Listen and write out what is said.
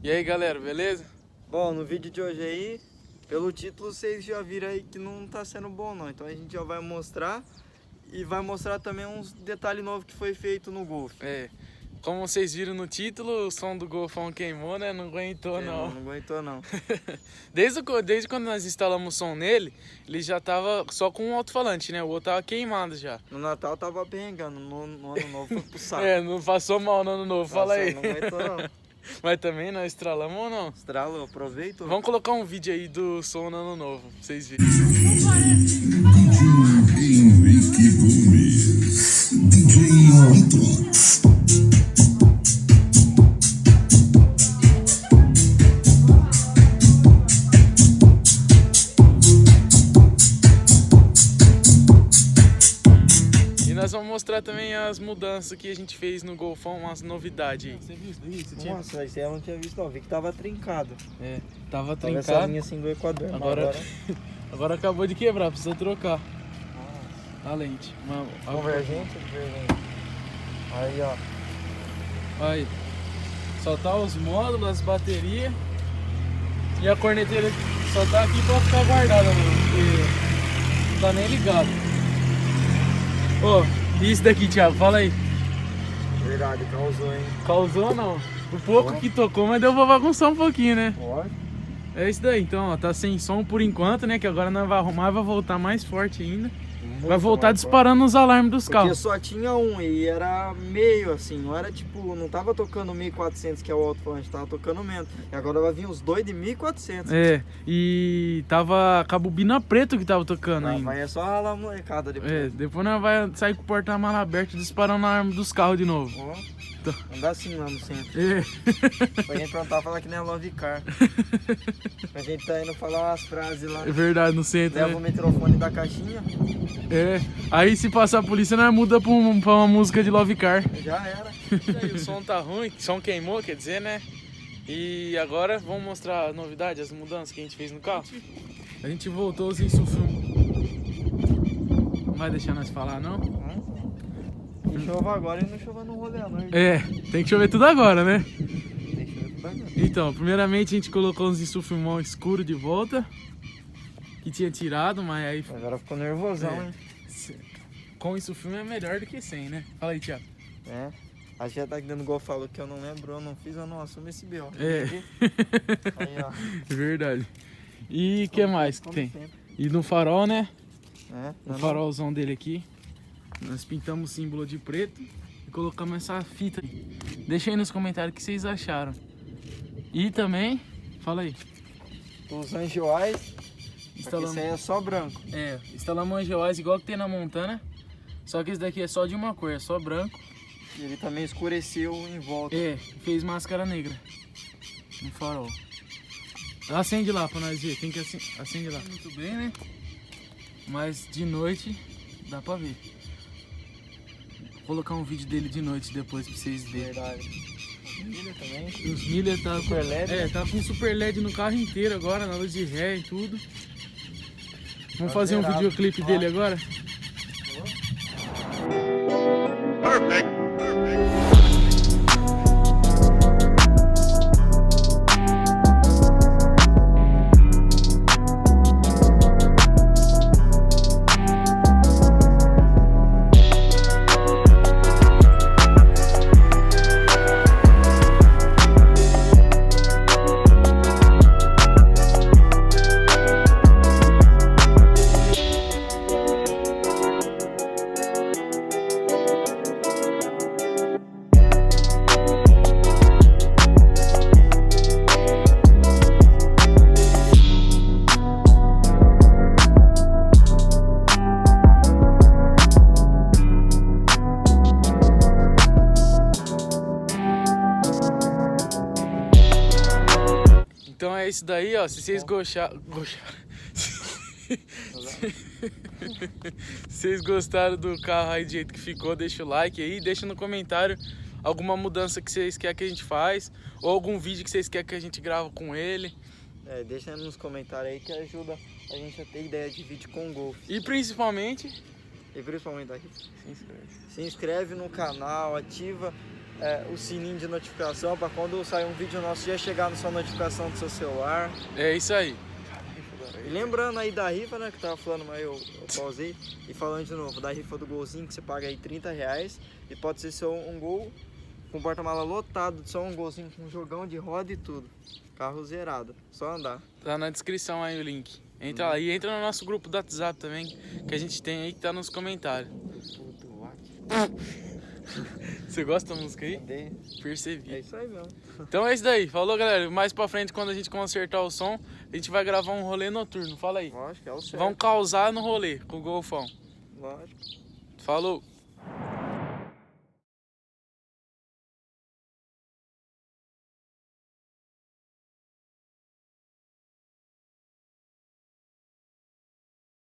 E aí galera, beleza? Bom, no vídeo de hoje aí, pelo título vocês já viram aí que não tá sendo bom não. Então a gente já vai mostrar e vai mostrar também uns detalhes novos que foi feito no Golf. Como vocês viram no título, o som do Golfão queimou, né? Não aguentou não. Não aguentou não. Desde quando nós instalamos o som nele, ele já tava só com um alto-falante, né? O outro tava queimado já. No Natal tava perrengando, no Ano Novo foi pro saco. Não passou mal no Ano Novo, fala aí. Não aguentou não. Mas também nós estralamos ou não? Estralou, aproveitou. Vamos colocar um vídeo aí do som no Ano Novo, pra vocês verem. Henrique Gomes, DJ Matrix. E nós vamos mostrar também as mudanças que a gente fez no Golfão, umas novidades aí. Você viu isso? Nossa, isso aí eu não tinha visto não, vi que tava trincado. Tava Tava essa trincado. linha assim do Equador. Agora acabou de quebrar, precisa trocar a lente. Convergente, divergente. Aí ó. Aí, só tá os módulos, as baterias e a corneteira só tá aqui pra ficar guardada, mano, porque não tá nem ligado. Ô, e isso daqui, Thiago, fala aí. Verdade, causou, hein? Causou ou não? O pouco que tocou, mas deu pra bagunçar um pouquinho, né? Pode. É isso daí, então, ó, tá sem som por enquanto, né? Que agora nós vamos arrumar e vai voltar mais forte ainda. Vai voltar disparando os alarmes dos Porque carros. só tinha um e era meio assim, não era tipo, não tava tocando 1400 que é o alto-falante, tava tocando menos. E agora vai vir os dois de 1400. E tava com a bobina preta que tava tocando ainda. Mas é só ralar a molecada depois. Depois nós vai sair com o porta-mala aberto disparando o alarme dos carros de novo. Ó, andar assim lá no centro. Pra gente perguntar, falar que nem a Love Car. A gente tá indo falar umas frases lá. É verdade, no centro, Leva o microfone da caixinha. Aí se passar a polícia, nós muda pra uma música de Love Car. Já era. Aí, o som tá ruim, o som queimou, quer dizer, né? E agora vamos mostrar a novidade, as mudanças que a gente fez no carro. A gente voltou os insufilmes. Não vai deixar nós falar, não? Não chova agora e não chova no rolê à noite. Tem que chover tudo agora, né? Tem que chover tudo agora. Então, primeiramente a gente colocou uns insufilmão escuro de volta. Que tinha tirado, mas aí... Agora ficou nervosão, hein? Com insufilme é melhor do que sem, né? Fala aí, Thiago. A gente tá aqui dando igual falou que eu não lembro, eu não fiz, eu não assumo esse B.O. Aí, ó. Verdade. E o que mais que tem? Sempre. E no farol, né? O Não, farolzão dele aqui. Nós pintamos o símbolo de preto e colocamos essa fita aí. Deixa aí nos comentários o que vocês acharam. E também, fala aí. os anjoais, Instalamos, isso aí é só branco. instalamos angeloais igual que tem na Montana. Só que esse daqui é só de uma cor, é só branco. E ele também escureceu em volta. Fez máscara negra no farol. Acende lá pra nós ver, tem que acende lá. Muito bem, né? Mas de noite dá pra ver. Vou colocar um vídeo dele de noite depois pra vocês verem. Verdade. Milha também. Os milha tá Super LED. tá com super LED no carro inteiro agora, na luz de ré e tudo. Vamos fazer um zerado. videoclipe dele agora? Perfect. Então é isso daí, ó. Se vocês gostaram. Se vocês gostaram do carro aí do jeito que ficou, deixa o like aí, deixa no comentário alguma mudança que vocês querem que a gente faz, ou algum vídeo que vocês querem que a gente grava com ele. Deixa nos comentários aí que ajuda a gente a ter ideia de vídeo com Golf. E principalmente E principalmente aqui, se inscreve. se inscreve no canal, ativa o sininho de notificação para quando sair um vídeo nosso já chegar na sua notificação do seu celular. É isso aí. E lembrando aí da rifa, né, que tava falando, mas eu pausei. E falando de novo, da rifa do golzinho, que você paga aí R$30 e pode ser só um gol com porta-mala lotado, só um golzinho com um jogão de roda e tudo. Carro zerado, só andar. Tá na descrição aí o link. Entra lá e entra no nosso grupo do WhatsApp também, que a gente tem aí, que tá nos comentários. Você gosta da música aí? Percebi. É isso aí mesmo. Então é isso daí. Falou, galera. Mais pra frente, quando a gente consertar o som, a gente vai gravar um rolê noturno. Fala aí. Lógico, é o certo. Vamos causar no rolê com o Golfão. Lógico. Falou.